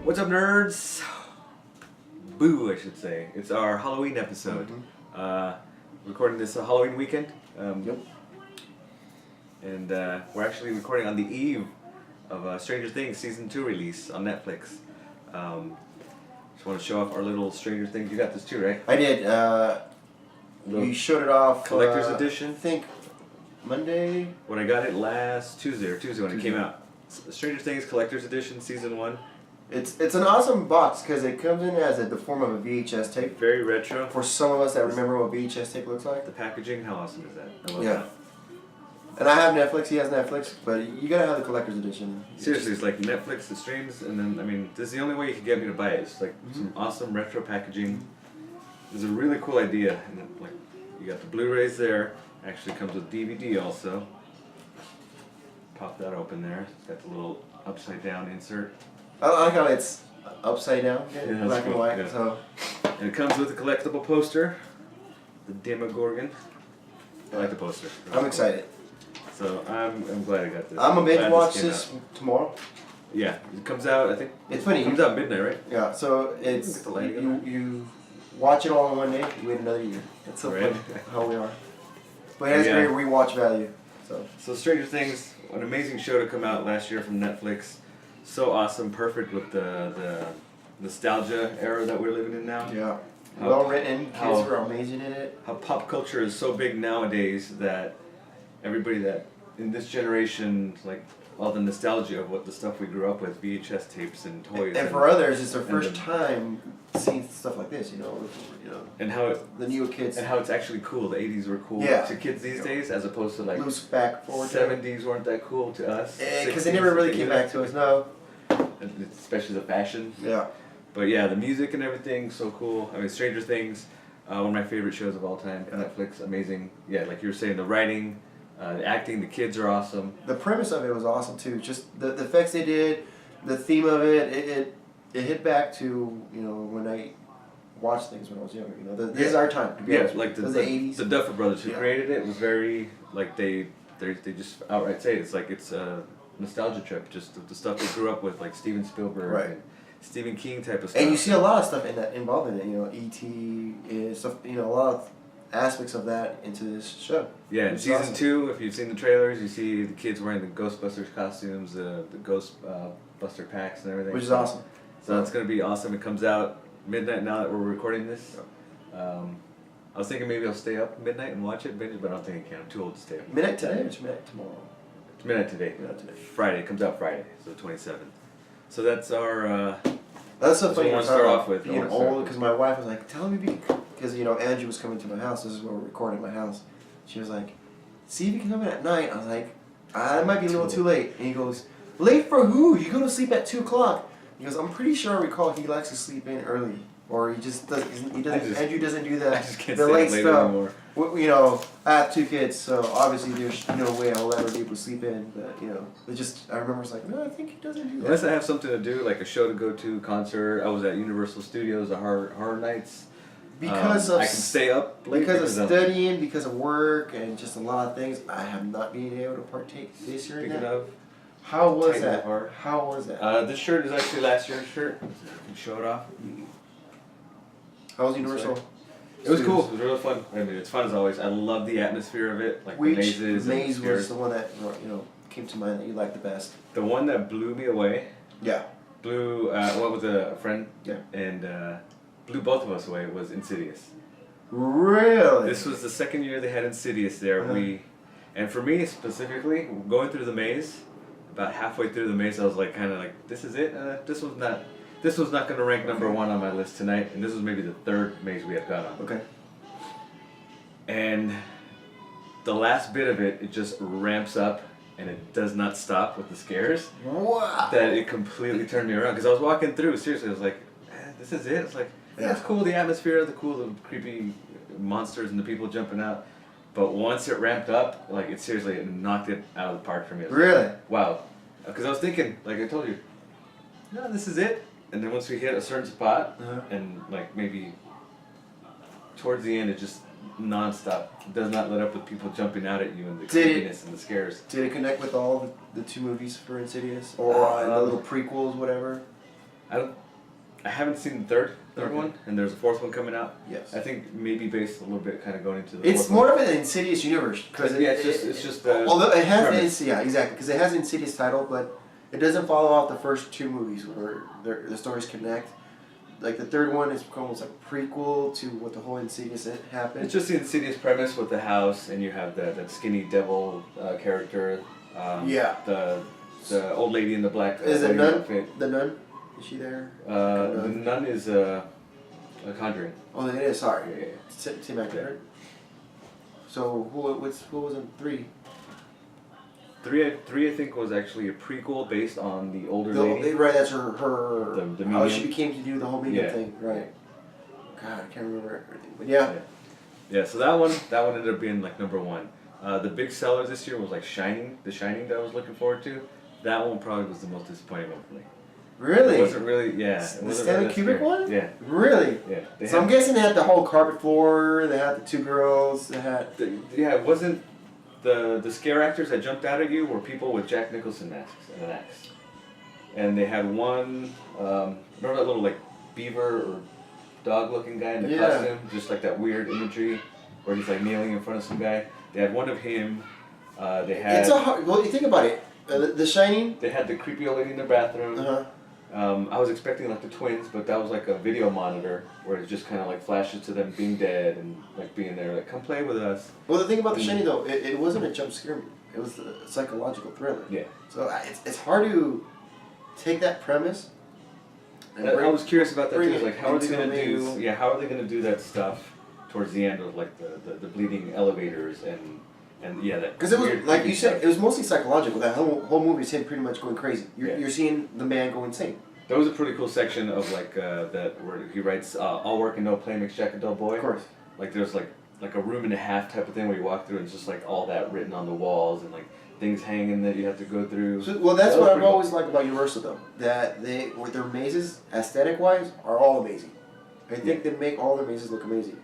What's up, nerds? Boo, I should say. It's our Halloween episode. Recording this Halloween weekend. Yep. And we're actually recording on the eve of Stranger Things Season 2 release on Netflix. Just want to show off our little Stranger Things. You got this too, right? I did. We showed it off. Collector's edition? I think Monday. When I got it last Tuesday when it came out. Stranger Things Collector's Edition Season 1. It's an awesome box because it comes in as the form of a VHS tape. Very retro. For some of us that remember what VHS tape looks like. The packaging, how awesome is that? I love Yeah. that. And I have Netflix, he has Netflix, but you gotta have the collector's edition. Seriously, it's like Netflix, the streams, and then, I mean, this is the only way you can get me to buy it. It's like some awesome retro packaging. It's a really cool idea. And then, like, you got the Blu-rays there. Actually comes with DVD also. Pop that open there. It's got the little upside down insert. I like how it's upside down, Yeah, black and cool. white. Yeah. So And it comes with a collectible poster. The Demogorgon. I like the poster. I'm excited. So I'm glad I got this. I'm gonna binge Glad watch came this out. tomorrow. Yeah, it comes out, I think. It's funny. It comes out midnight, right? Yeah, so it's Get the lighting on you watch it all in one day. You wait another year. That's so Right. funny how we are. But it has Yeah. great rewatch value. So Stranger Things, an amazing show to come out last year from Netflix. So awesome, perfect with the nostalgia era that we're living in now. Yeah. How- Well written. Kids how- were amazing in it. How pop culture is so big nowadays that everybody that in this generation, like all the nostalgia of what the stuff we grew up with, VHS tapes and toys. And for others, it's their and first the- time seeing stuff like this. and how it, The newer kids. and how it's actually cool. The 80s were cool Yeah. to kids these days, as opposed to like Loose back forward. 70s weren't that cool to us. Because they never really came back to us. No. Especially the fashion. Yeah. But yeah, the music and everything, so cool. I mean, Stranger Things, one of my favorite shows of all time. Netflix, amazing. Yeah, like you were saying, the writing, the acting, the kids are awesome. The premise of it was awesome too. Just the effects they did, the theme of it hit back to when I watched things when I was younger. This is our time. To be honest. Like It was the 80s. the Duffer Brothers who Yeah. created it was very like they just outright say it. It's like it's a nostalgia trip, just the stuff they grew up with, like Steven Spielberg Right. and Stephen King type of stuff. And you see a lot of stuff involved in it. E.T. Stuff. A lot of aspects of that into this show. Yeah, in It's season awesome. 2, if you've seen the trailers, you see the kids wearing the Ghostbusters costumes, the Ghostbuster packs and everything. Which is awesome. So it's going to be awesome. It comes out midnight now that we're recording this. I was thinking maybe I'll stay up midnight and watch it, binge, but I don't think I can. I'm too old to stay up. Midnight today or it's midnight tomorrow? It's midnight today. Midnight today. Friday. It comes out Friday, so the 27th. So that's our... That's so That's funny. what I wanna to start talk off with. about Being old, because my wife was like, "Tell me because Angie was coming to my house. This is where we're recording at my house." She was like, "See if you can come in at night." I was like, "It might be a little too late." And he goes, "Late for who? You go to sleep at 2:00." He goes, "I'm pretty sure I recall he likes to sleep in early, or he just doesn't. Andrew doesn't do I just can't the stay late up late stuff." anymore. I have 2 kids, so obviously there's no way I'll ever be able to sleep in. But I remember it's like, no, I think he doesn't do that. Unless I have something to do, like a show to go to, concert. I was at Universal Studios, the horror nights. Because of I can stay up late because of studying, because of work, and just a lot of things, I have not been able to partake this year in Speaking that. of, How was tighten that? the heart. How was that? this shirt is actually last year's shirt. You can show it off. How was Universal? It was cool. It was really fun. I mean, it's fun as always. I love the atmosphere of it, like Which the mazes. maze and was scares. the one that came to mind that you liked the best? The one that blew me away. Yeah. Blew what was a friend? Yeah. And blew both of us away was Insidious. Really? This was the second year they had Insidious there. Uh-huh. And for me specifically, going through the maze, about halfway through the maze, I was like, kind of like, this is it. This was not going to rank number 1 on my list tonight, and this was maybe the 3rd maze we had gone on. Okay. And the last bit of it, it just ramps up, and it does not stop with the scares. Wow. That it completely turned me around, because I was walking through, seriously, I was like, this is it? It's like, yeah, it's cool, the atmosphere, the creepy monsters and the people jumping out. But once it ramped up, like, it knocked it out of the park for me. I was Really? like, wow. Because I was thinking, like I told you, no, this is it. And then once we hit a certain spot, and like maybe towards the end, it just nonstop. It does not let up with people jumping out at you and the creepiness and the scares. Did it connect with all the 2 movies for Insidious? Or the little prequels, whatever? I haven't seen the third one, and there's a fourth one coming out. Yes. I think maybe based a little bit kind of going into the. It's more of an Insidious universe because it's just. Although it has exactly because it has an Insidious title, but it doesn't follow out the first two movies where the stories connect. Like the third one is almost like a prequel to what the whole Insidious happened. It's just the Insidious premise with the house, and you have that skinny devil character. The old lady in the black. Is the nun? Outfit. The nun. Is she there? The nun is a Conjuring. Oh, it is. Sorry. Yeah. Same actor. Right? So who was in 3? 3 I think was actually a prequel based on the older lady. Right, that's her the how she became to do the whole medium thing. Right. God, I can't remember everything, but yeah. So that one ended up being like number 1. The big seller this year was like Shining, The Shining that I was looking forward to. That one probably was the most disappointing one for me. Really? It wasn't really, The Stanley Kubrick one? Yeah. Really? Yeah. So I'm guessing they had the whole carpet floor, they had the 2 girls, they had... it wasn't... The scare actors that jumped out at you were people with Jack Nicholson masks and an axe. And they had one... remember that little like beaver or dog looking guy in the costume? Just like that weird imagery where he's like kneeling in front of some guy. They had one of him. They had... It's a hard... Well, you think about it. The Shining... They had the creepy old lady in their bathroom. Uh-huh. I was expecting like the twins, but that was like a video monitor where it just kind of like flashes to them being dead and like being there, like come play with us. Well, the thing about The Shining though, it wasn't a jump scare movie. It was a psychological thriller. Yeah. So it's hard to take that premise. And I was curious about that too. Like, how are they gonna do? Yeah, how are they gonna do that stuff towards the end of like the bleeding elevators and that. Because it was like you said, it was mostly psychological. That whole movie is him pretty much going crazy. You're seeing the man go insane. There was a pretty cool section of like that where he writes all work and no play makes Jack a dull boy. Of course. Like there's like a room and a half type of thing where you walk through and it's just like all that written on the walls and like things hanging that you have to go through. So, well, that's what I've always liked about Universal though. That they with their mazes, aesthetic wise, are all amazing. I think they make all their mazes look amazing.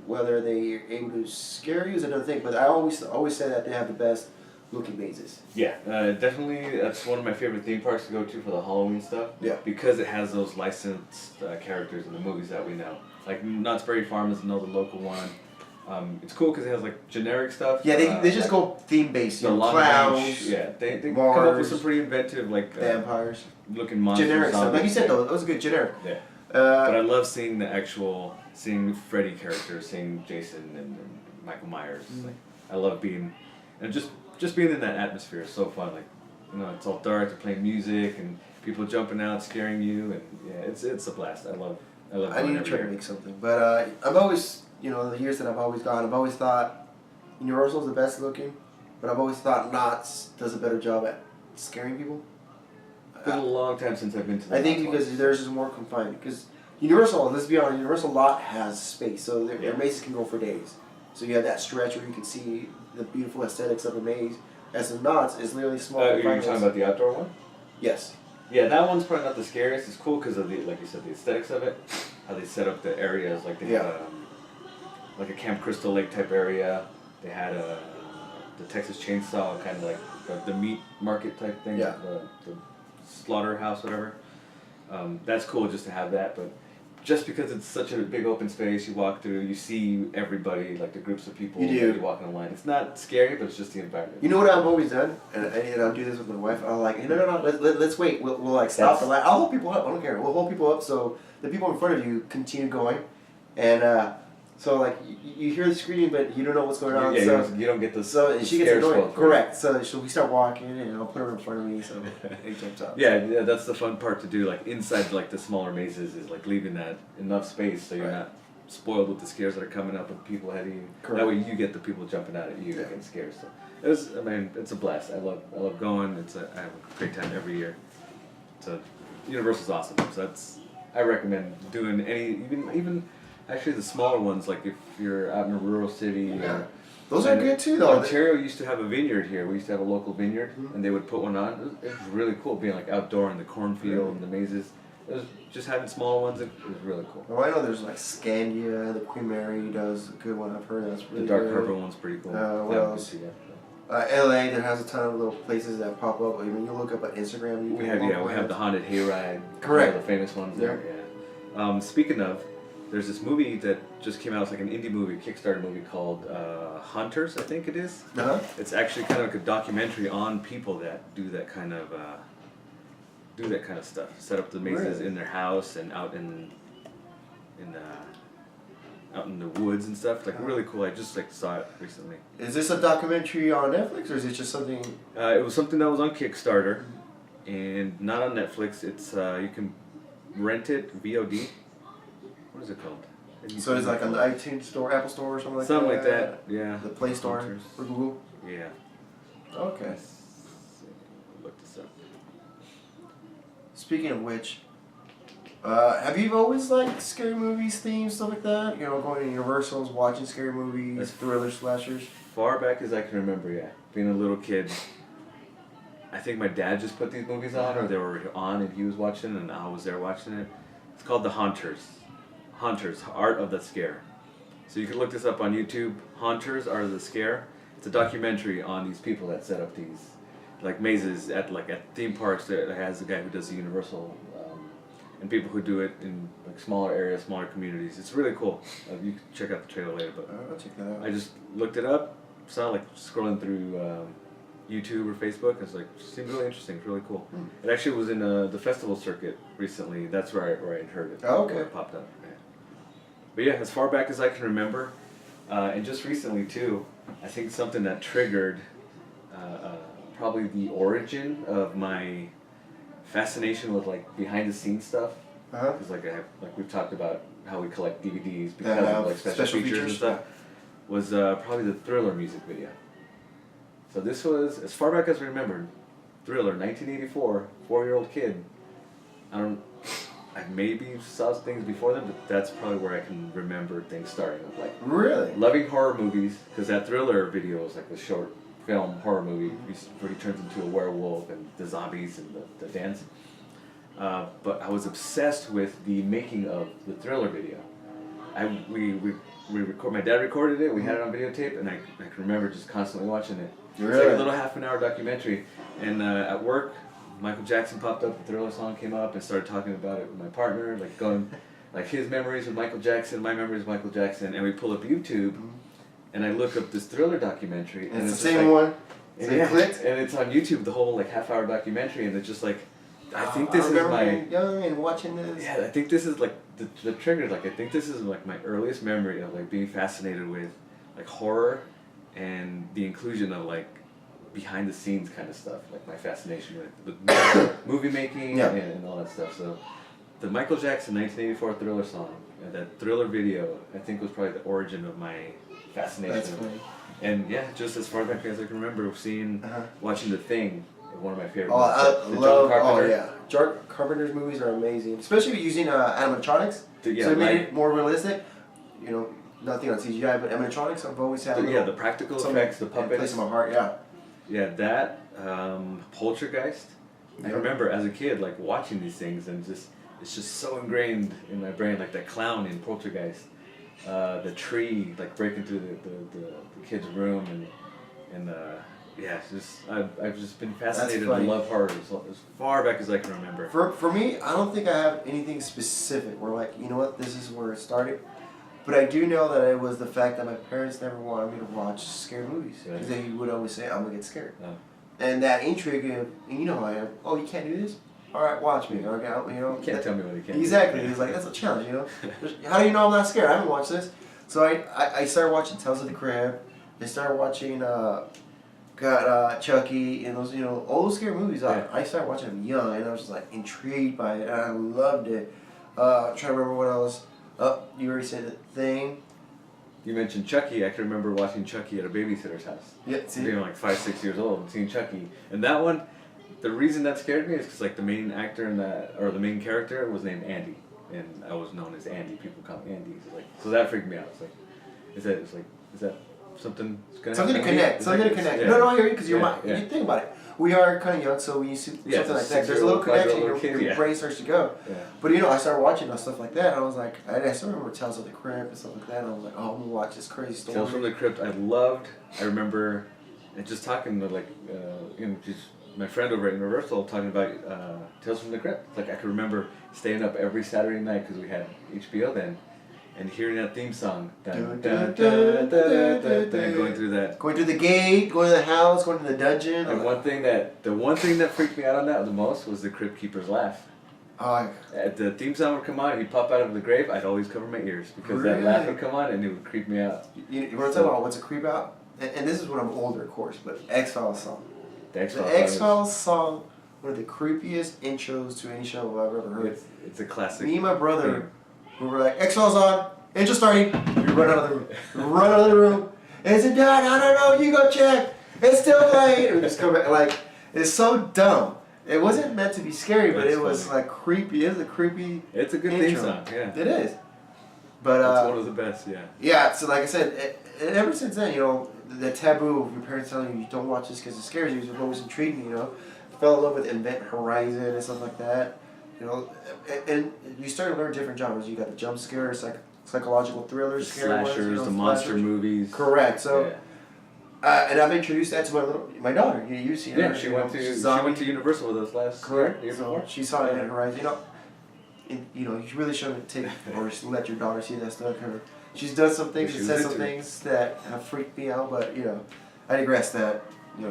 Whether they're able to scare you is another thing, but I always say that they have the best looking mazes. Yeah, definitely. That's one of my favorite theme parks to go to for the Halloween stuff. Yeah. Because it has those licensed characters in the movies that we know. Like Knott's Berry Farm is another local one. It's cool because it has like generic stuff. Yeah, they just go theme based. The clowns. Yeah, they Mars, come up with some pretty inventive like vampires looking monsters. Generic stuff, like you said though, that was a good generic. Yeah. But I love seeing seeing Freddy characters, seeing Jason and Michael Myers. Like, I love being, and just being in that atmosphere is so fun. Like, it's all dark. They're playing music and people jumping out, scaring you, and it's a blast. I love. I need to try to make something, but I've always, the years that I've always gone, I've always thought Universal's the best looking, but I've always thought Knott's does a better job at scaring people. It's been a long time since I've been to. I think because theirs is more confined. Because Universal, let's be honest, Universal lot has space, so their mazes can go for days. So you have that stretch where you can see the beautiful aesthetics of the maze. As the Knott's is literally small. Are you talking about the outdoor one? Yes. Yeah, that one's probably not the scariest. It's cool because of like you said, the aesthetics of it. How they set up the areas, like they had like a Camp Crystal Lake type area. They had the Texas Chainsaw kind of like the meat market type thing. Yeah. The slaughterhouse, whatever. That's cool just to have that, but just because it's such a big open space, you walk through, you see everybody, like the groups of people. You walking in line. It's not scary, but it's just the environment. You know what I've always done, and I'll do this with my wife. I'm like, no, let's wait. We'll like stop the line. I'll hold people up. I don't care. We'll hold people up so the people in front of you continue going, and so like you hear the screaming, but you don't know what's going on. Yeah, so you don't get the and she gets annoyed. Correct. So we start walking, and I'll put her in front of me, so he jumps out. Yeah, that's the fun part to do. Like inside, like the smaller mazes, is like leaving that enough space so you're not spoiled with the scares that are coming up with people ahead of you. Correct. That way you get the people jumping out at you getting scared. So it's a blast. I love going. I have a great time every year. Universal's awesome. So I recommend doing even. Actually, the smaller ones, like if you're out in a rural city. Those are good too, though. Ontario used to have a vineyard here. We used to have a local vineyard, and they would put one on. It was really cool being like outdoor in the cornfield and the mazes. It was just having smaller ones. It was really cool. Oh, I know there's like Scandia, the Queen Mary does a good one. I've heard that's really good. The Dark Harbor one's pretty cool. What else? LA, there has a ton of little places that pop up. I mean, you look up on Instagram. We have the haunted hayride. Correct. The famous ones there. Yeah. Speaking of, there's this movie that just came out. It's like an indie movie, Kickstarter movie called Hunters, I think it is. Uh-huh. It's actually kind of like a documentary on people that do that kind of stuff. Set up the mazes in their house and out in the woods and stuff. Like really cool. I just saw it recently. Is this a documentary on Netflix, or is it just something? It was something that was on Kickstarter, and not on Netflix. It's you can rent it VOD. What is it called? So it's like on the iTunes store, Apple store, or something like that. Something like that. Yeah. The Play Store or Google. Yeah. Okay. Look this up. Speaking of which, have you always liked scary movies, themes, stuff like that? You know, going to Universal's, watching scary movies, thriller slashers? Far back as I can remember, yeah. Being a little kid, I think my dad just put these movies on, or they were on and he was watching and I was there watching it. It's called The Haunters. Haunters, Art of the Scare. So you can look this up on YouTube. Haunters, Art of the Scare. It's a documentary on these people that set up these like mazes at theme parks. That has the guy who does the Universal, and people who do it in like smaller areas, smaller communities. It's really cool. You can check out the trailer later, but I'll check that out. I just looked it up. Saw scrolling through YouTube or Facebook. It's like seemed really interesting. It's really cool. It actually was in the festival circuit recently. That's where I had heard it. Oh, okay. Where it popped up. Yeah. But yeah, as far back as I can remember, and just recently too, I think something that triggered probably the origin of my fascination with like behind the scenes stuff. Because we've talked about how we collect DVDs because of like special features and stuff. Was probably the Thriller music video. So this was, as far back as I remember, Thriller, 1984, 4-year-old kid. I maybe saw things before then, but that's probably where I can remember things starting. Of like really loving horror movies, because that Thriller video was like the short film horror movie where he turns into a werewolf and the zombies and the dance. But I was obsessed with the making of the Thriller video. My dad recorded it, we had it on videotape, and I can remember just constantly watching it. Really? It's like a little half-an-hour documentary. And at work, Michael Jackson popped up, the Thriller song came up, and started talking about it with my partner, like going, like his memories with Michael Jackson, my memories with Michael Jackson, and we pull up YouTube, and I look up this Thriller documentary. And it's the same one? And it's on YouTube, the whole like half-hour documentary, and it's just like, I think this is my being young and watching this. Yeah, I think this is like the trigger. Like I think this is like my earliest memory of like being fascinated with like horror and the inclusion of like behind the scenes kind of stuff. Like my fascination with movie making and all that stuff. So the Michael Jackson 1984 Thriller song, that Thriller video, I think was probably the origin of my fascination. That's funny. And yeah, just as far back as I can remember, watching The Thing. One of my favorite. John Carpenter's movies are amazing, especially using animatronics. So it made it more realistic. You know, nothing on CGI, but animatronics I've always had. The practical effects, the puppets. Place in my heart, yeah. Yeah, that Poltergeist. I remember as a kid like watching these things and it's just so ingrained in my brain, like that clown in Poltergeist, the tree like breaking through the kid's room and. Yeah, I've just been fascinated and love horror as far back as I can remember. For me, I don't think I have anything specific where like, you know what, this is where it started. But I do know that it was the fact that my parents never wanted me to watch scary movies. Because they would always say, I'm going to get scared. And that intrigue, and you know how I am, oh, you can't do this? Alright, watch me. Okay, you can't tell me what you can't Exactly. It's like, that's a challenge, you know? How do you know I'm not scared? I haven't watched this. So I started watching Tales of the Crypt. I started watching... Chucky and those, you know, all those scary movies. I started watching them young and I was just like intrigued by it and I loved it. Trying to remember what else. You already said The Thing. You mentioned Chucky. I can remember watching Chucky at a babysitter's house. Yeah, see? Being like 5-6 years old and seeing Chucky. And that one, the reason that scared me is because like the main actor the main character was named Andy. And I was known as Andy. People call me Andy. So that freaked me out. It's like, is that something to connect. Yeah. No, I hear you because you think about it. We are kind of young, so when you see something like that, there's a little connection. Your brain starts to go. Yeah. But you know, I started watching stuff like that, and I was like, I still remember Tales of the Crypt and stuff like that. And I was like, oh, I'm gonna watch this crazy story. Tales from the Crypt, I loved. I remember and just talking to just my friend over at Universal talking about Tales from the Crypt. Like I could remember staying up every Saturday night because we had HBO then, and hearing that theme song, dun, dun, dun, dun, dun, dun, dun, going through that. Going through the gate, going to the house, going to the dungeon. And the one thing that freaked me out on that the most was the Crypt Keeper's laugh. Oh, The theme song would come on, he'd pop out of the grave, I'd always cover my ears because that laugh would come on and it would creep me out. You want to talk about what's a creep out? And this is when I'm older, of course, but X-Files song. The X-Files song, one of the creepiest intros to any show I've ever heard. It's a classic. Me and my brother, we were like, X-Files on, intro starting, we run out of the room. Run out of the room. Is it done? I don't know, you go check. It's still playing. And we just come back, like, it's so dumb. It wasn't meant to be scary, but it was like creepy. It's a creepy It's a good intro. theme song, yeah. It is. But it's one of the best, yeah. Yeah, so like I said, and ever since then, you know, the taboo of your parents telling you don't watch this because it scares you has always intrigued me, you know. I fell in love with Event Horizon and stuff like that, you know. And you start to learn different genres. You got the jump scare, psychological thrillers, The scary ones, slashers, you know, the monster movies. Correct. So, yeah. and I've introduced that to my daughter. You've seen her. Yeah, she went to Universal with us last Correct. year So she saw Event Horizon. You know, you really shouldn't take or let your daughter see that stuff. She's done some things and said some things that have freaked me out, but you know, I digress. That you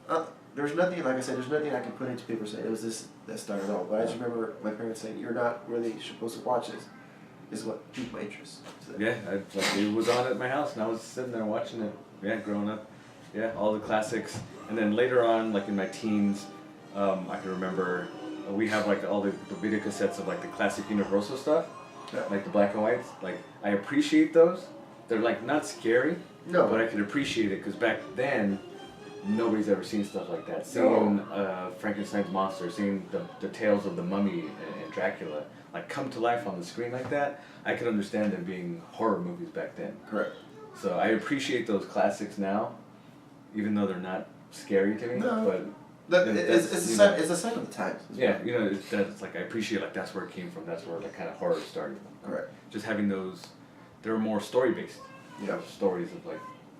know, there's nothing, like I said, there's nothing I can put into paper saying it was this that started all. But I just remember my parents saying, "You're not really supposed to watch this." Is what piqued my interest. So. Yeah, it was on at my house, and I was sitting there watching it. Yeah, growing up. Yeah, all the classics, and then later on, like in my teens, I can remember we have like all the video cassettes of like the classic Universal stuff. Yeah. Like the black and whites, like I appreciate those. They're like not scary, no, but I could appreciate it because back then, nobody's ever seen stuff like that. Seeing Frankenstein's monster, seeing the tales of the Mummy and Dracula, like come to life on the screen like that, I could understand them being horror movies back then. Correct. So I appreciate those classics now, even though they're not scary to me. No. But it's a sign of the times. Yeah, you know, it's like I appreciate like that's where it came from. That's where like kind of horror started. Correct. Just having those, they're more story based. Yeah. Stories of like,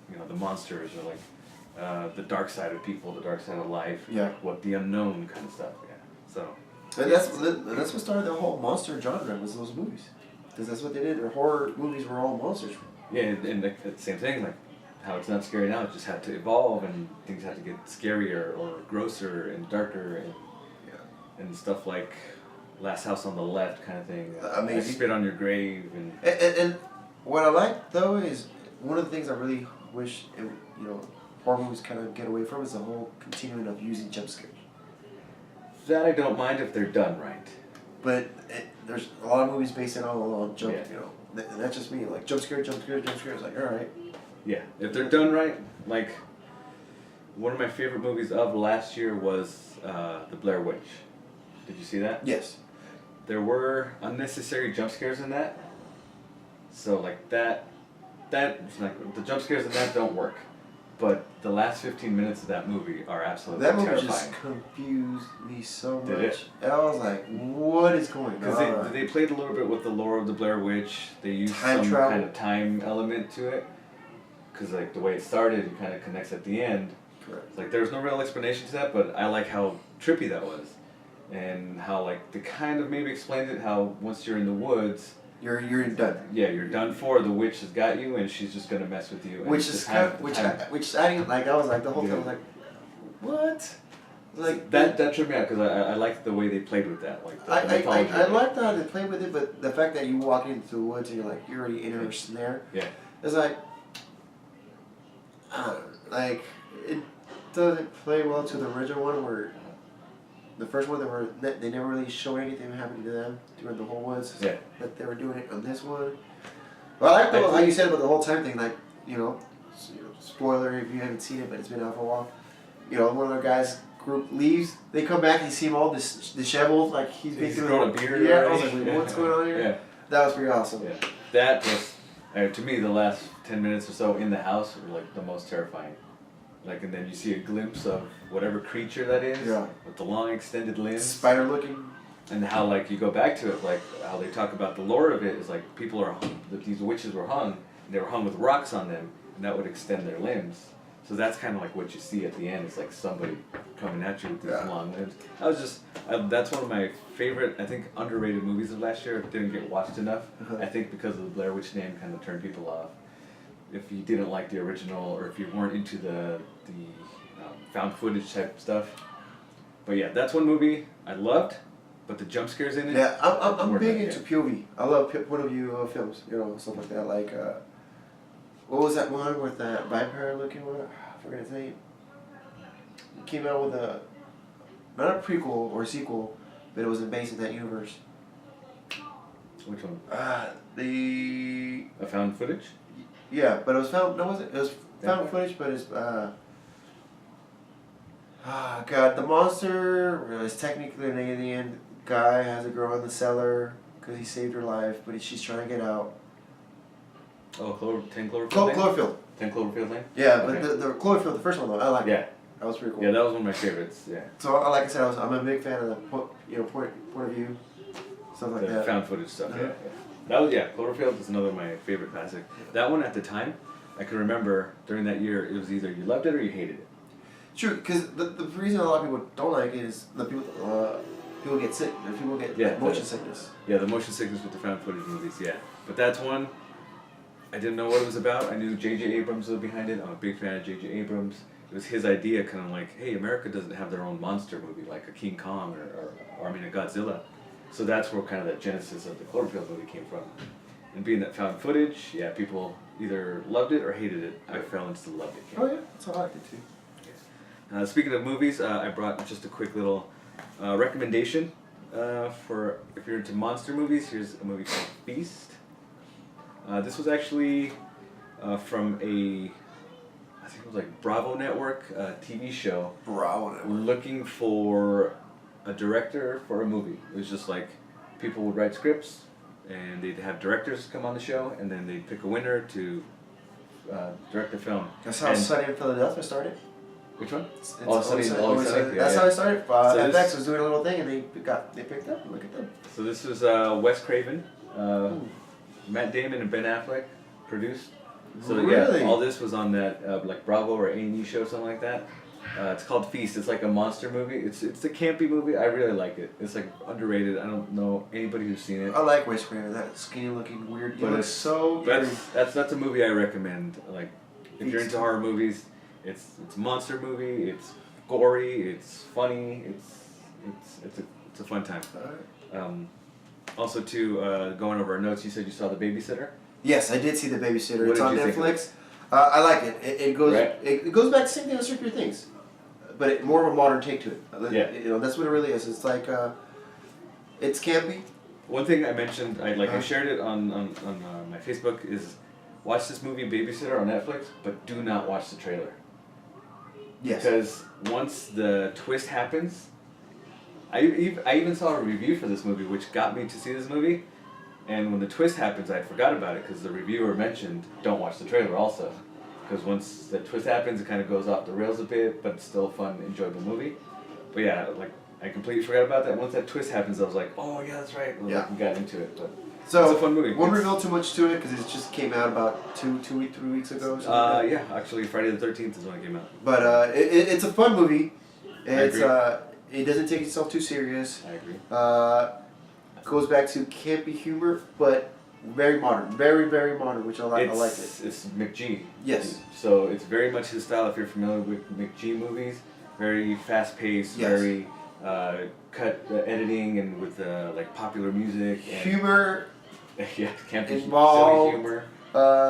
you know, the monsters or like the dark side of people, the dark side of life. Yeah. What the unknown kind of stuff. Yeah. So. And that's what started the whole monster genre was those movies, because that's what they did. Their horror movies were all monsters. Yeah, and the same thing like. How it's not scary now, it just had to evolve and things had to get scarier or grosser and darker and stuff like Last House on the Left kind of thing. Amazing. Spit on Your Grave and what I like though is one of the things I really wish horror movies kind of get away from is the whole continuing of using jump scares. That I don't mind if they're done right. But there's a lot of movies based on jump. Yeah. You know, that's just me. Like jump scare. It's like all right. Yeah, if they're done right, like one of my favorite movies of last year was The Blair Witch. Did you see that? Yes. There were unnecessary jump scares in that. So like that like the jump scares in that don't work. But the last 15 minutes of that movie are absolutely terrifying. That movie just confused me so much. Did it? And I was like, what is going on? Because they played a little bit with the lore of the Blair Witch. They used some kind of time element to it. Because like the way it started, it kind of connects at the end. Correct. Like there's no real explanation to that, but I like how trippy that was. And how like they kind of maybe explained it, how once you're in the woods... You're done. Yeah, you're done for. The witch has got you, and she's just gonna mess with you. Which is kind of, which I didn't like. I was like the whole time. I was like, what? Like that tripped me out because I liked the way they played with that. Like I liked how they played with it, but the fact that you walk into the woods and you're already in her snare. Yeah. It's like, like it doesn't play well to the original one where. The first one, they never really showed anything happening to them during the whole woods. Yeah. But they were doing it on this one. Well, I like how you said about the whole time thing. Like, spoiler if you haven't seen it, but it's been out for a while. One of the guys' group leaves. They come back and you see him all disheveled, like he's growing a beard. Yeah, I was like, what's going on here? Yeah. That was pretty awesome. Yeah. That was, to me, the last 10 minutes or so in the house were like the most terrifying. Like, and then you see a glimpse of whatever creature that is, with the long extended limbs. Spider looking. And how, like, you go back to it, like, how they talk about the lore of it is, like, these witches were hung, and they were hung with rocks on them, and that would extend their limbs. So that's kind of like what you see at the end. It's like somebody coming at you with these long limbs. That's one of my favorite, I think, underrated movies of last year. It didn't get watched enough. I think because of the Blair Witch name kind of turned people off. If you didn't like the original, or if you weren't into the found footage type stuff. But yeah, that's one movie I loved, but the jump scares in it. Yeah, I'm big into POV. I love point of view films, stuff like that. Like, what was that one with that vampire looking one? I forget his name. He came out with not a prequel or sequel, but it was based in that universe. Which one? A found footage? Yeah, but it was found. No, wasn't it? Was found footage, but it's God, the monster is technically an alien. Guy has a girl in the cellar because he saved her life, but she's trying to get out. Oh, 10 Cloverfield Lane? Cloverfield. 10 Cloverfield Lane? Yeah, but the Cloverfield, the first one though, I like it. That was pretty cool. Yeah, that was one of my favorites. Yeah. So, like I said, I'm a big fan of the point of view, stuff like that. Found footage stuff. Yeah. That was Cloverfield is another of my favorite classic. That one at the time, I can remember during that year, it was either you loved it or you hated it. True, because the reason a lot of people don't like it is the people get sick. People get motion sickness. Yeah, the motion sickness with the found footage movies. Yeah, but that's one. I didn't know what it was about. I knew J.J. Abrams was behind it. I'm a big fan of J.J. Abrams. It was his idea, kind of like, hey, America doesn't have their own monster movie like a King Kong or a Godzilla. So that's where kind of that genesis of the Cloverfield movie came from. And being that found footage, people either loved it or hated it. I fell into the loved it camp. Oh yeah, that's how I liked it too. Speaking of movies, I brought just a quick little recommendation for if you're into monster movies. Here's a movie called Feast. This was actually from I think it was like Bravo Network TV show. Bravo Network. Looking for a director for a movie. It was just like people would write scripts and they'd have directors come on the show and then they'd pick a winner to direct the film. That's how Sunny in Philadelphia started. Which one? Sunny. That's how I started. FX was doing a little thing and they picked up. Look at them. So this was Wes Craven, Matt Damon and Ben Affleck produced. So really? All this was on that like Bravo or A&E show, something like that. It's called Feast. It's like a monster movie. It's a campy movie. I really like it. It's like underrated. I don't know anybody who's seen it. I like Wes Craven. That skinny looking weird. But it's so. That's a movie I recommend. Like if you're into horror movies, it's a monster movie. It's gory. It's funny. It's a fun time. Also, going over our notes, you said you saw The Babysitter. Yes, I did see The Babysitter. It's on Netflix. I like it. It goes it goes back to the same thing as Stranger Things, but more of a modern take to it. That's what it really is. It's like it's campy. One thing I mentioned, I shared it on my Facebook is watch this movie Babysitter on Netflix, but do not watch the trailer. Yes. Because once the twist happens, I even saw a review for this movie, which got me to see this movie. And when the twist happens, I forgot about it because the reviewer mentioned don't watch the trailer also. Because once the twist happens, it kind of goes off the rails a bit, but it's still a fun, enjoyable movie. But yeah, like I completely forgot about that. Once that twist happens, I was like, oh yeah, that's right. And we got into it. But so it's a fun movie. Won't reveal too much to it because it just came out about 3 weeks ago. Yeah, actually Friday the 13th is when it came out. But it's a fun movie. It's it doesn't take itself too serious. I agree. Goes back to campy humor, but very modern, very very modern, which I like it. It's McG. Yes. So it's very much his style. If you're familiar with McG movies, very fast paced, very cut editing, and with like popular music. And humor. Yeah, campy, involved. silly humor.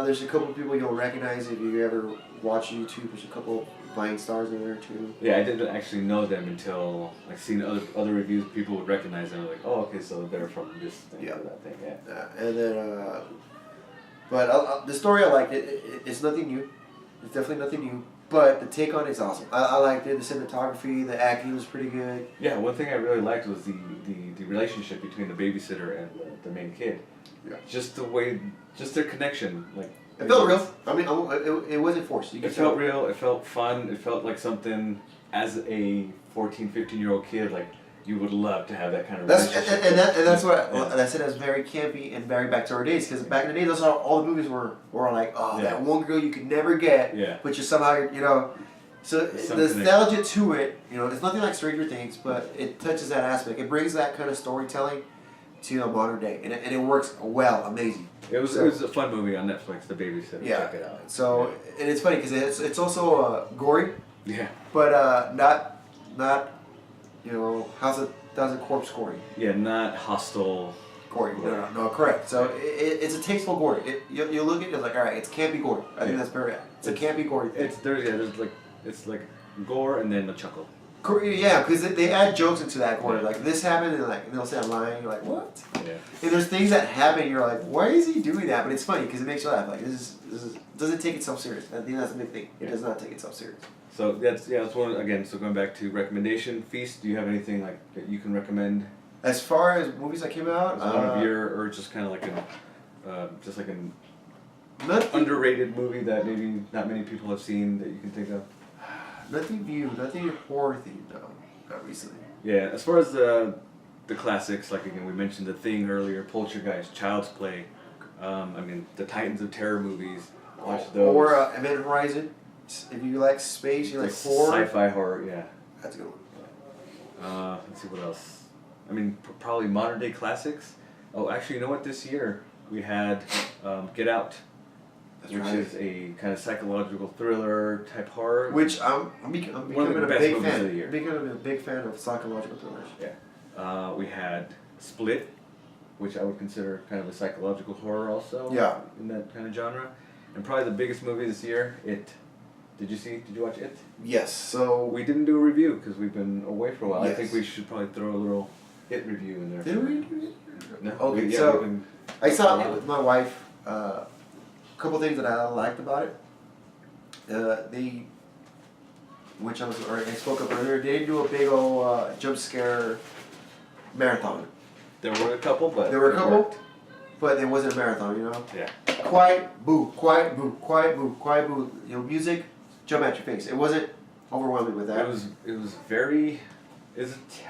There's a couple of people you'll recognize if you ever watch YouTube. There's a couple Vine stars in there too. Yeah, I didn't actually know them until like seeing other reviews. People would recognize them. Like, oh, okay, so they're from this thing or that thing. Yeah. And then, but the story I liked it. It's nothing new. It's definitely nothing new. But the take on it's awesome. I liked it. The cinematography, the acting was pretty good. Yeah, one thing I really liked was the relationship between the babysitter and the main kid. Yeah. Just their connection, like. It felt real. I mean, it wasn't forced. It felt real. It felt fun. It felt like something as a 14, 15-year-old kid, like you would love to have that kind of That's relationship. and that's what I said. It was very campy and very back to our days. Because back in the day, those are all the movies were like, oh, that one girl you could never get, but you somehow So the nostalgia to it, it's nothing like Stranger Things, but it touches that aspect. It brings that kind of storytelling to a modern day, and it works well, amazing. It was a fun movie on Netflix, The Babysitter. Yeah. Check it out. So and it's funny because it's also gory. Yeah. But not House of Thousand Corpse gory. Yeah, not hostile. Gory. No, correct. So it's a tasteful gory. You look at it like, all right, it's campy gory. I think that's very. It's a campy gory thing. It's like gore and then a chuckle. Yeah, because they add jokes into that gore. Like this happened, and they'll say a line. You're like, what? Yeah. And there's things that happen. You're like, why is he doing that? But it's funny because it makes you laugh. Like this is doesn't take itself serious. I think that's the big thing. It does not take itself serious. So that's one again. So going back to recommendation, Feast. Do you have anything like that you can recommend? As far as movies that came out, one of your or just kind of like an nothing, underrated movie that maybe not many people have seen that you can think of. Nothing new, nothing horror themed, no, not recently. Yeah, as far as the classics, like again we mentioned The Thing earlier, Poltergeist, Child's Play. The Titans of Terror movies. Watch those. Or Event Horizon. If you like space, you like horror. Sci-fi horror, yeah. That's a good one. Let's see what else. Probably modern day classics. Oh, actually, you know what? This year we had Get Out, which is a kind of psychological thriller type horror. Which I'm becoming a big fan. Of the year. Becoming a big fan of psychological thrillers. Yeah. We had Split, which I would consider kind of a psychological horror also. Yeah. In that kind of genre, and probably the biggest movie this year, It. Did you watch It? Yes. So we didn't do a review because we've been away for a while. Yes. I think we should probably throw a little It review in there. Did we do it? No. Okay. So I saw it with my wife. A couple things that I liked about it. Which I spoke up earlier. They didn't do a big old jump scare marathon. There were a couple, but but it wasn't a marathon. Yeah. Quiet boo, quiet boo, quiet boo, quiet boo. Music, jump at your face. It wasn't overwhelming with that. It was very.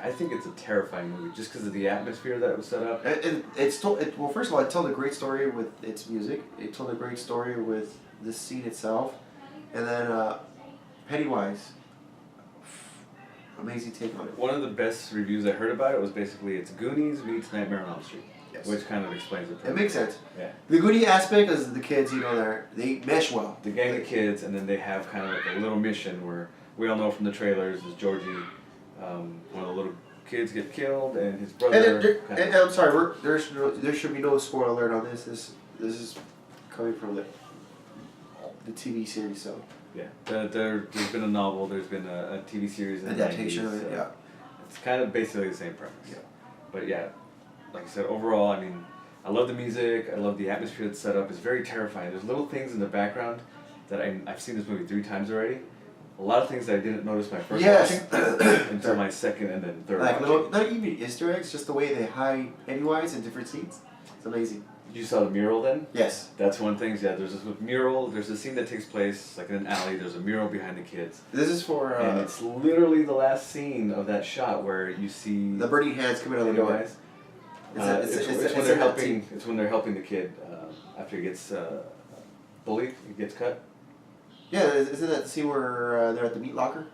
I think it's a terrifying movie just because of the atmosphere that it was set up. Well, first of all, it told a great story with its music. It told a great story with the scene itself, and then Pennywise. Amazing take on it. One of the best reviews I heard about it was basically it's Goonies meets Nightmare on Elm Street. Yes. Which kind of explains it. It makes sense. Yeah. The Goonies aspect is the kids, they mesh well. The gang of kids, and then they have kind of like a little mission where we all know from the trailers is Georgie, one of the little kids get killed, and his brother. And I'm sorry, there should be no spoiler alert on this. This is coming from the TV series, so. Yeah, there's been a novel, there's been a TV series in the 90s. Adaptation of it, yeah. It's kind of basically the same premise. Yeah. But yeah, like I said, overall, I love the music, I love the atmosphere that's set up. It's very terrifying. There's little things in the background that I've seen this movie 3 times already. A lot of things that I didn't notice my first watching until my second and then third watching. Not even Easter eggs, just the way they hide Pennywise in different scenes. It's amazing. You saw the mural then? Yes. That's one thing. Yeah, there's this mural. There's a scene that takes place like in an alley. There's a mural behind the kids. This is for. And it's literally the last scene of that shot where you see the burning hands coming out of the door. It's when they're helping the kid after he gets bullied. He gets cut. Yeah, isn't that the scene where they're at the meat locker?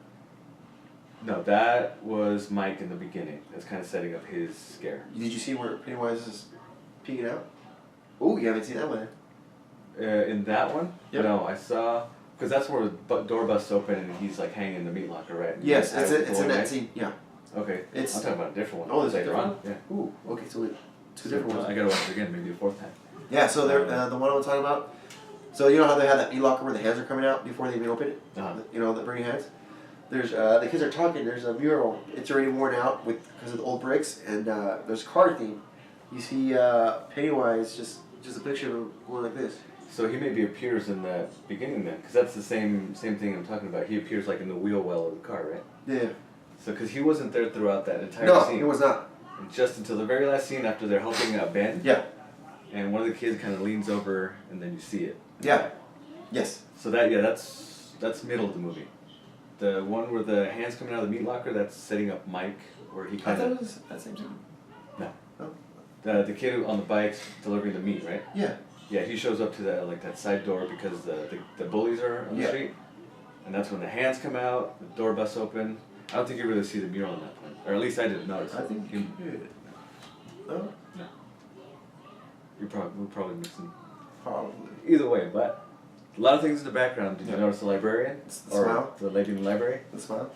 No, that was Mike in the beginning. That's kind of setting up his scare. Did you see where Pennywise is peeking out? Oh, you haven't seen that one. In that one? Yep. No, I saw because that's where the door busts open and he's like hanging in the meat locker, right? And yes, it's in that scene. Yeah. Okay. I'm talking about a different one. Oh, there's a different one? Yeah. Ooh, okay, so two different ones. I gotta watch it again, maybe a 4th time. Yeah, so they're the one I was talking about. So you know how they have that meat locker where the hands are coming out before they even open it? Uh-huh. The burning hands. There's the kids are talking. There's a mural. It's already worn out because of the old bricks, and there's a car theme. You see Pennywise just a picture of him going like this. So he maybe appears in the beginning then, because that's the same thing I'm talking about. He appears like in the wheel well of the car, right? Yeah. So because he wasn't there throughout that entire scene. No, he was not. And just until the very last scene after they're helping Ben. Yeah. And one of the kids kind of leans over, and then you see it. Yeah. Yes. So that's middle of the movie. The one where the hands coming out of the meat locker, that's setting up Mike, where he I kind thought of... it was that same scene. No. Oh. The kid on the bike's delivering the meat, right? Yeah. Yeah, he shows up to that like that side door because the bullies are on the street. And that's when the hands come out, the door busts open. I don't think you really see the mural at that point. Or at least I didn't notice. I think you did. Oh? No. We're probably mixing. Probably. Either way, but a lot of things in the background. Did you notice the librarian? The or smile? the lady in the library? The smile?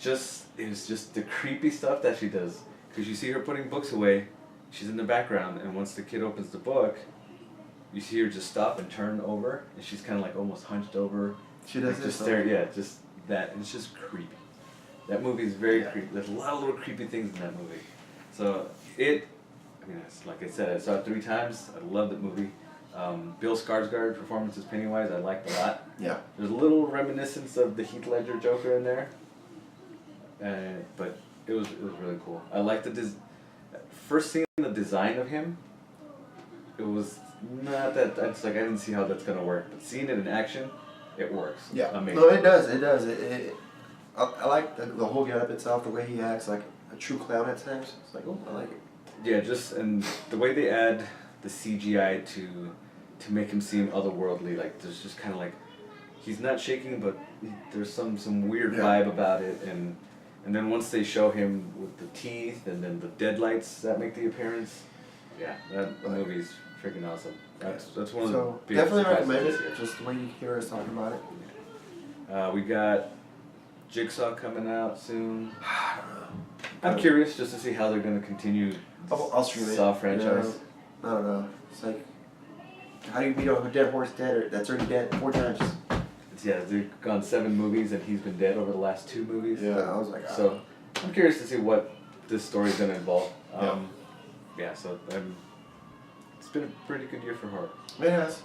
It was just the creepy stuff that she does. Because you see her putting books away, she's in the background, and once the kid opens the book, you see her just stop and turn over, and she's kind of like almost hunched over. She does like, this. just stare, yeah, just that. And it's just creepy. That movie is very creepy. There's a lot of little creepy things in that movie. So it's like I said, I saw it 3 times. I love that movie. Bill Skarsgård's performance as Pennywise I liked a lot. Yeah. There's a little reminiscence of the Heath Ledger Joker in there. But it was really cool. I liked first seeing the design of him. It was not that. I didn't see how that's gonna work. But seeing it in action, it works. Yeah. Amazing. No, it does. It does. I like the whole getup itself, the way he acts like a true clown at times. It's like, oh, I like it. Yeah, and the way they add the CGI to make him seem otherworldly. Like there's just kind of like he's not shaking, but there's some weird vibe about it. And then once they show him with the teeth and then the deadlights that make the appearance, yeah, that movie's freaking awesome. That's one of the big definitely surprises recommend this it. year. Just the way you hear us talking about it. We got Jigsaw coming out soon. I'm curious just to see how they're going to continue I'll stream it. Saw franchise. I don't know. It's like, how do you beat a dead horse that's already dead 4 times? Yeah, they've gone 7 movies and he's been dead over the last 2 movies. Yeah, I was like, So I'm curious to see what this story's going to involve. So it's been a pretty good year for horror. It has.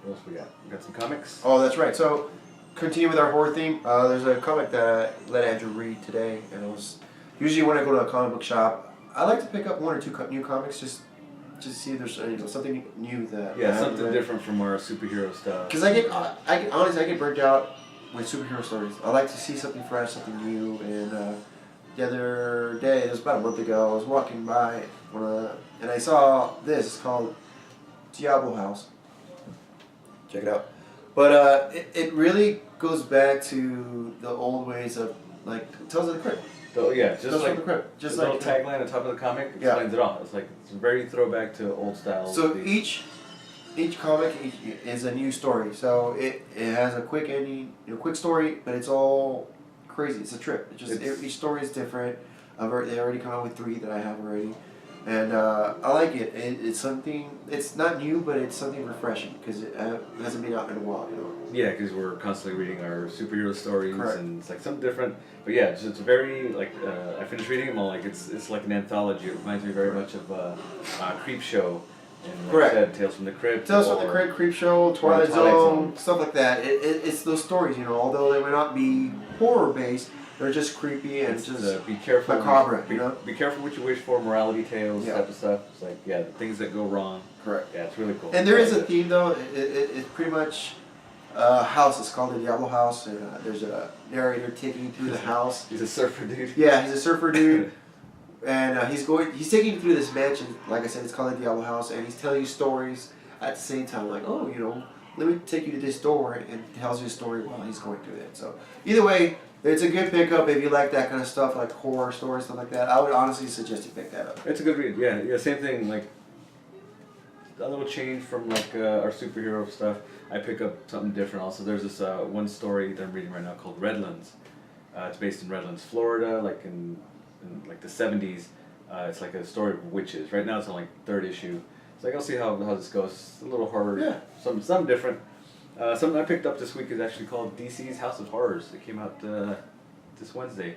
What else we got? We got some comics. Oh, that's right. So, continue with our horror theme. There's a comic that I let Andrew read today, and it was usually when I go to a comic book shop, I like to pick up 1 or 2 new comics just to see if there's something new that something different from our superhero stuff. Because honestly I get burnt out with superhero stories. I like to see something fresh, something new. And the other day, it was about a month ago, I was walking by and I saw this. It's called Diablo House. Check it out. But it really goes back to the old ways of like Tales of the Crypt. So just like the Crypt. Just the like little tagline on top of the comic explains it all. It's like it's very throwback to old style. So each comic is a new story. So it has a quick ending, quick story, but it's all crazy. It's a trip. Each story is different. They already come out with 3 that I have already, and I like it. It's something. It's not new, but it's something refreshing because it hasn't been out in a while. Yeah, because we're constantly reading our superhero stories, Correct. and it's like something different. But yeah, it's very like I finished reading them all. Like it's like an anthology. It reminds me very much of Creep Show, and like I said, Tales from the Crypt. Tales from the Crypt, Creep Show, Twilight Zone, stuff like that. It's those stories, although they may not be horror based, they're just creepy and just be careful. Macabre, Be careful what you wish for. Morality tales, type of stuff. It's like the things that go wrong. Correct. Yeah, it's really cool. And there is a theme though. It's pretty much. House. It's called the Diablo House. And, there's a narrator taking you through the house. He's a surfer dude. Yeah, he's a surfer dude, and he's taking you through this mansion. Like I said, it's called the Diablo House, and he's telling you stories at the same time. Like, let me take you to this door, and tells you a story while he's going through it. So either way, it's a good pickup if you like that kind of stuff, like horror stories, stuff like that. I would honestly suggest you pick that up. It's a good read. Yeah, same thing. Like a little change from like our superhero stuff. I pick up something different also. There's this one story that I'm reading right now called Redlands. It's based in Redlands, Florida, like in like the 70s. It's like a story of witches. Right now it's on like 3rd issue. It's like I'll see how this goes. It's a little horror, something different. Something I picked up this week is actually called DC's House of Horrors. It came out this Wednesday,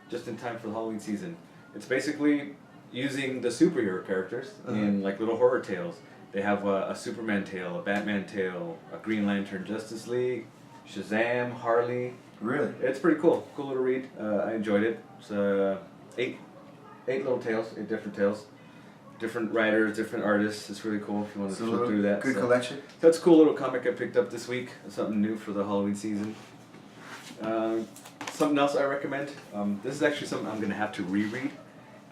just in time for the Halloween season. It's basically using the superhero characters in like little horror tales. They have a Superman tale, a Batman tale, a Green Lantern, Justice League, Shazam, Harley. Really? It's pretty cool. Cool little read. I enjoyed it. It's 8 little tales, 8 different tales. Different writers, different artists. It's really cool if you want to flip through that. Good collection. That's a cool little comic I picked up this week. Something new for the Halloween season. Something else I recommend. This is actually something I'm gonna have to reread.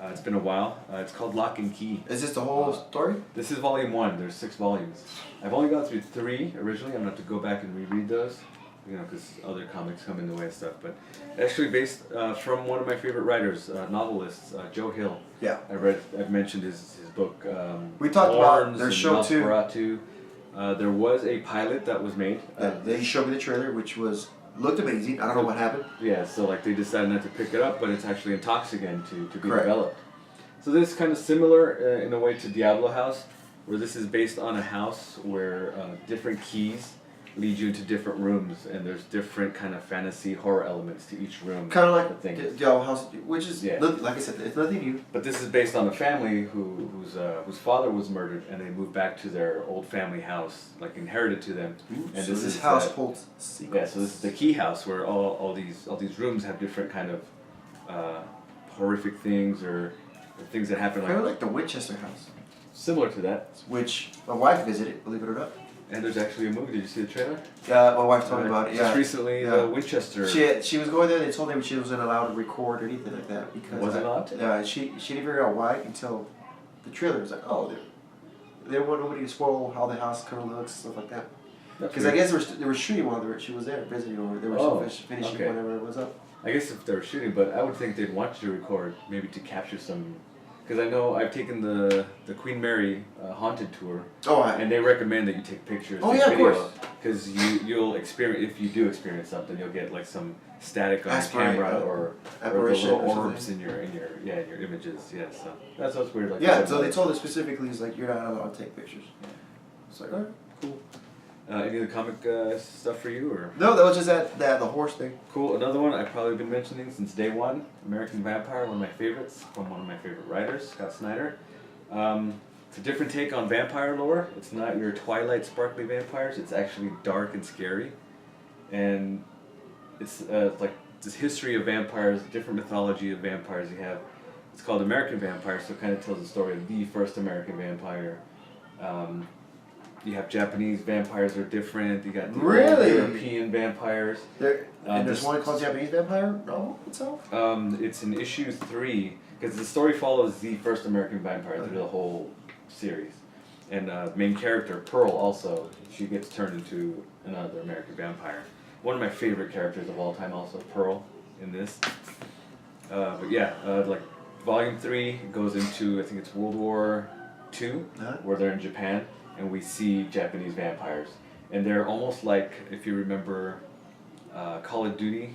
It's been a while. It's called Lock and Key. Is this the whole story? This is volume 1. There's 6 volumes. I've only got through 3 originally. I'm gonna have to go back and reread those, because other comics come in the way and stuff. But actually based from one of my favorite writers, novelists, Joe Hill. Yeah. I've mentioned his book. We talked about their and show too. Nosferatu. There was a pilot that was made. They showed me the trailer, which looked amazing. I don't know what happened. Yeah, so like they decided not to pick it up, but it's actually in talks again to be Correct. developed. So this is kind of similar in a way to Diablo House, where this is based on a house where different keys lead you into different rooms, and there's different kind of fantasy horror elements to each room. Kind of like the Owl House, which is like I said, it's nothing new. But this is based on a family whose father was murdered, and they moved back to their old family house, like inherited to them. Ooh, and so this house holds secrets. Yeah, so this is the key house where all these rooms have different kind of horrific things or things that happen. Kind of like the Winchester house. Similar to that. Which my wife visited, believe it or not. And there's actually a movie. Did you see the trailer? Yeah, my wife told me about it. Yeah. Just recently, the Winchester. She was going there. They told her she wasn't allowed to record or anything like that because wasn't allowed. Yeah, she didn't figure out why until the trailer was like, oh, they don't want nobody to spoil how the house kind of looks, stuff like that. Because I guess they were shooting while she was there visiting, or they were finishing whatever it was up. I guess if they were shooting, but I would think they'd want you to record maybe to capture some. Because I know I've taken the Queen Mary haunted tour, and they recommend that you take pictures. Oh yeah, video, of course. Because you'll experience, if you do experience something, you'll get like some static on the camera or the little orbs in your images. Yeah, so that's what's weird. Like yeah, so they told us specifically, it's like you're not allowed to take pictures. Yeah. It's like, alright, cool. Any other comic stuff for you, or? No, that was just the horse thing. Cool. Another one I've probably been mentioning since day one. American Vampire, one of my favorites from one of my favorite writers, Scott Snyder. It's a different take on vampire lore. It's not your Twilight sparkly vampires. It's actually dark and scary, and it's like this history of vampires, different mythology of vampires you have. It's called American Vampire, so it kind of tells the story of the first American vampire. You have Japanese vampires are different. You got the European vampires. And there's one called Japanese Vampire novel itself? It's in issue 3, because the story follows the first American vampire through the whole series. And the main character, Pearl, also, she gets turned into another American vampire. One of my favorite characters of all time, also, Pearl, in this. But yeah, like volume 3 goes into, I think it's World War II, where they're in Japan. And we see Japanese vampires, and they're almost like, if you remember Call of Duty,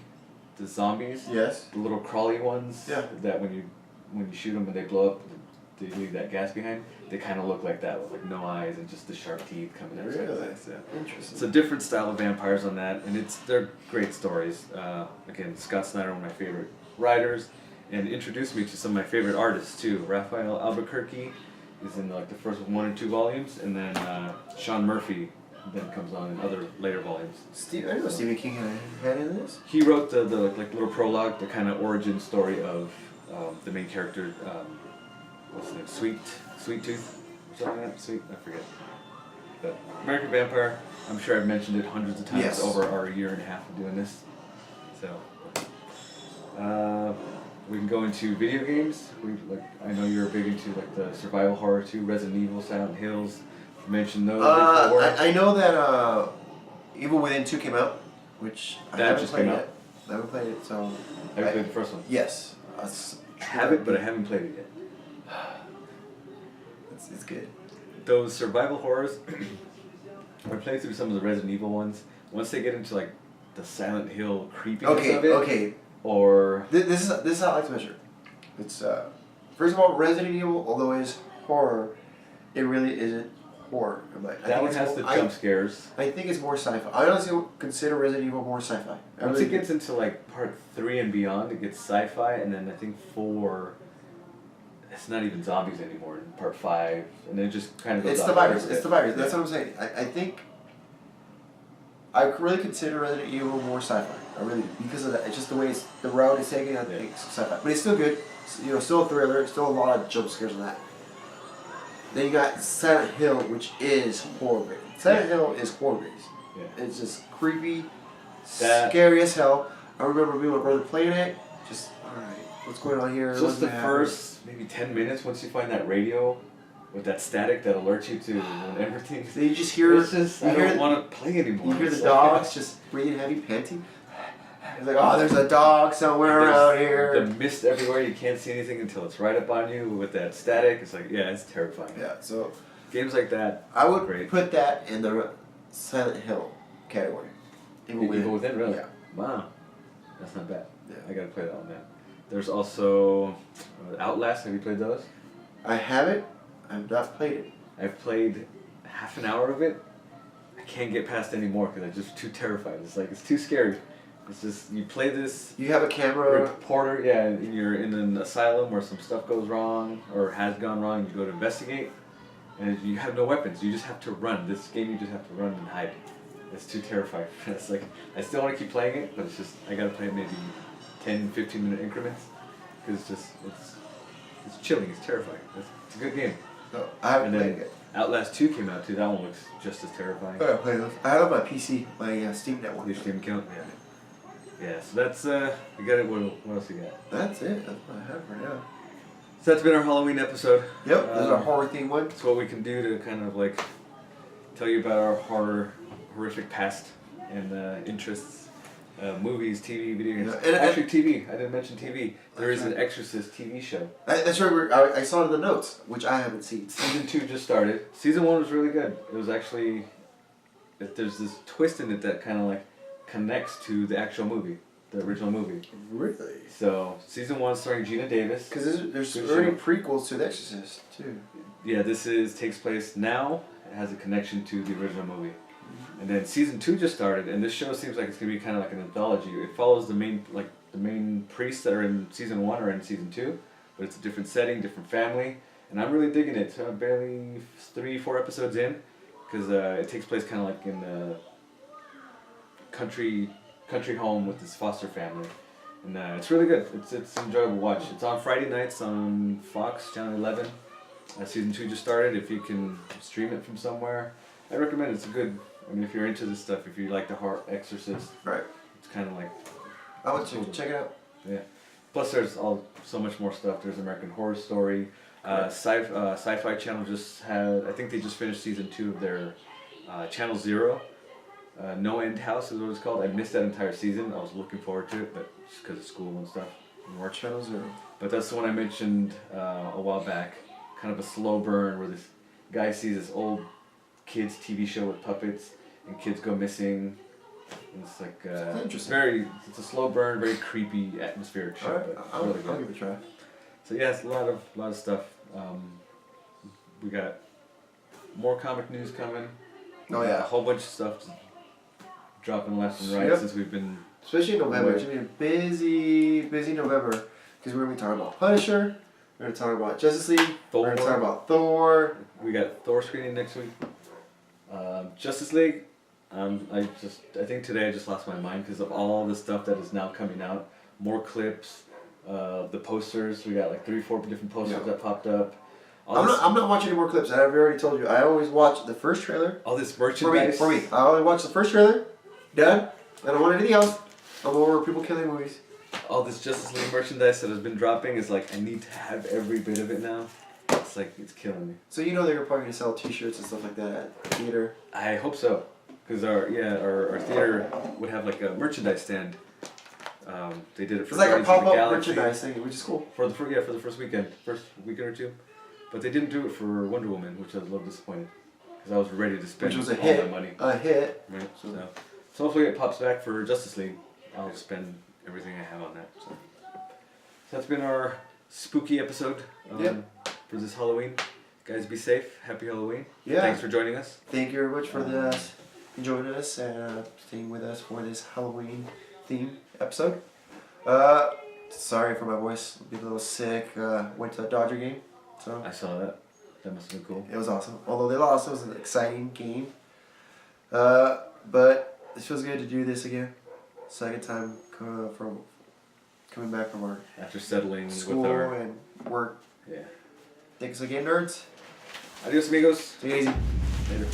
the zombies. Yes. The little crawly ones. Yeah. That when you shoot them and they blow up, they leave that gas behind. They kind of look like that, with like no eyes and just the sharp teeth coming out. Really? Yeah. Interesting. It's a different style of vampires on that, and they're great stories. Again, Scott Snyder, one of my favorite writers, and introduced me to some of my favorite artists too. Raphael Albuquerque is in like the first 1 or 2 volumes, and then Sean Murphy then comes on in other later volumes. I know Stephen King had in this. He wrote the like little prologue, the kind of origin story of the main character. What's his name? Sweet Tooth, or something like that. Sweet, I forget. But American Vampire. I'm sure I've mentioned it hundreds of times over our year and a half of doing this. So. We can go into video games. I know you're big into like the survival horror too, Resident Evil, Silent Hills. You mentioned those before. I know that Evil Within 2 came out, which I haven't played yet. I haven't played it, so. Have you played the first one? Yes. I have it, but I haven't played it yet. It's good. Those survival horrors. I played through some of the Resident Evil ones. Once they get into like the Silent Hill creepiness of it. Okay. Or this is how I like to measure. It's first of all, Resident Evil, although it is horror, it really isn't horror. That one has the jump scares. I think it's more sci-fi. I honestly consider Resident Evil more sci-fi. Once it gets into like part 3 and beyond, it gets sci-fi, and then I think 4, it's not even zombies anymore. In part 5, and then it just kind of goes. It's the virus. It's the virus. That's what I'm saying. I think. I really consider Resident Evil more sci-fi. I really, because of that. It's just the way the route is taken. I think it's sci-fi, but it's still good. Still a thriller. Still a lot of jump scares on that. Then you got Silent Hill, which is horror based. Silent Hill is horror based. Yeah. It's just creepy, Scary as hell. I remember me and my brother playing it. Just, alright, what's going on here? Just the first maybe 10 minutes once you find that radio with that static that alerts you to everything. So you just hear. I don't want to play anymore. You hear the dogs just breathing heavy, panting. It's like, oh, there's a dog somewhere around here. The mist everywhere. You can't see anything until it's right up on you with that static. It's like, yeah, it's terrifying. Yeah, so games like that. I would great. put that in the Silent Hill category. Evil Within, really? Yeah. Wow, that's not bad. Yeah. I gotta play that one, man. There's also Outlast. Have you played those? I haven't. I've not played it. I've played half an hour of it. I can't get past any more because I'm just too terrified. It's like, it's too scary. It's just, you play this. You have a camera. Reporter, yeah, and you're in an asylum where some stuff goes wrong or has gone wrong. You go to investigate, and you have no weapons. You just have to run. This game, you just have to run and hide. It's too terrifying. It's like, I still want to keep playing it, but it's just, I gotta play maybe 10, 15-minute increments because it's just, it's chilling. It's terrifying. It's a good game. No, I haven't played it. Outlast 2 came out too. That one looks just as terrifying. I played those. I have it on my PC, my Steam network. Your Steam account? Yeah. Yeah, so that's, we got it. What else you got? That's it. That's what I have for now. So that's been our Halloween episode. Yep, this is our horror theme one. It's what we can do to kind of like tell you about our horrific past and interests. Movies, TV, video games. Yeah, and actually, TV. I didn't mention TV. There is an Exorcist TV show. That's right. I saw it in the notes, which I haven't seen. Season 2 just started. Season 1 was really good. It was actually, there's this twist in it that kind of like connects to the actual movie, the original movie. Really? So season 1 starring Gina Davis. Because there's already prequels to The Exorcist too. Yeah, this takes place now. It has a connection to the original movie. And then season 2 just started, and this show seems like it's gonna be kind of like an anthology. It follows the main priests that are in season 1 or in season 2, but it's a different setting, different family, and I'm really digging it. So I'm barely 3-4 episodes in, because it takes place kind of like in the country home with this foster family, and it's really good. It's enjoyable watch. It's on Friday nights on Fox Channel 11. Season 2 just started. If you can stream it from somewhere, I recommend it. It's a good. I mean, if you're into this stuff, if you like the horror Exorcist, right? It's kind of like. I would check it out. Yeah. Plus, there's so much more stuff. There's American Horror Story. Sci-Fi Channel just had. I think they just finished season 2 of their Channel Zero. No End House is what it's called. I missed that entire season. I was looking forward to it, but just because of school and stuff. More Channel Zero. But that's the one I mentioned a while back. Kind of a slow burn where this guy sees this old kids TV show with puppets and kids go missing. And it's like interesting. It's a slow burn, very creepy, atmospheric show. Alright, But I'll really good. give it a try. So yeah, it's a lot of stuff. We got more comic news coming. Oh yeah, A whole bunch of stuff dropping left and right since we've been. Especially in November. It's gonna be a busy November because we're gonna be talking about Punisher. We're gonna talk about Justice League. Thor. We're gonna talk about Thor. We got Thor screening next week. Justice League. I think today I just lost my mind because of all the stuff that is now coming out. More clips, the posters. We got like 3-4 different posters that popped up. I'm not watching any more clips. I've already told you. I always watch the first trailer. All this merchandise. For me. I always watch the first trailer. Done. I don't want anything else. I'm over people killing movies. All this Justice League merchandise that has been dropping is like, I need to have every bit of it now. It's like, it's killing me. So you know they're probably going to sell t-shirts and stuff like that at the theater? I hope so. Because our theater would have like a merchandise stand. They did it for it's like a Guardians of the pop-up Galaxy. merchandise thing, which is cool. For the first weekend, first weekend or two. But they didn't do it for Wonder Woman, which I was a little disappointed. Because I was ready to spend Which was a all hit. my money. A hit. Right, so hopefully it pops back for Justice League. I'll spend everything I have on that. So that's been our spooky episode for this Halloween. Guys, be safe. Happy Halloween. Yeah. Thanks for joining us. Thank you very much for joining us and staying with us for this Halloween theme episode. Sorry for my voice. I'm a little sick. Went to a Dodger game. So I saw that. That must have been cool. it was awesome. Although they lost, it was an exciting game. But it feels good to do this again. Second time coming back from our After settling school with our and work. yeah. Thanks again, nerds. Adios, amigos. Take it easy. Later.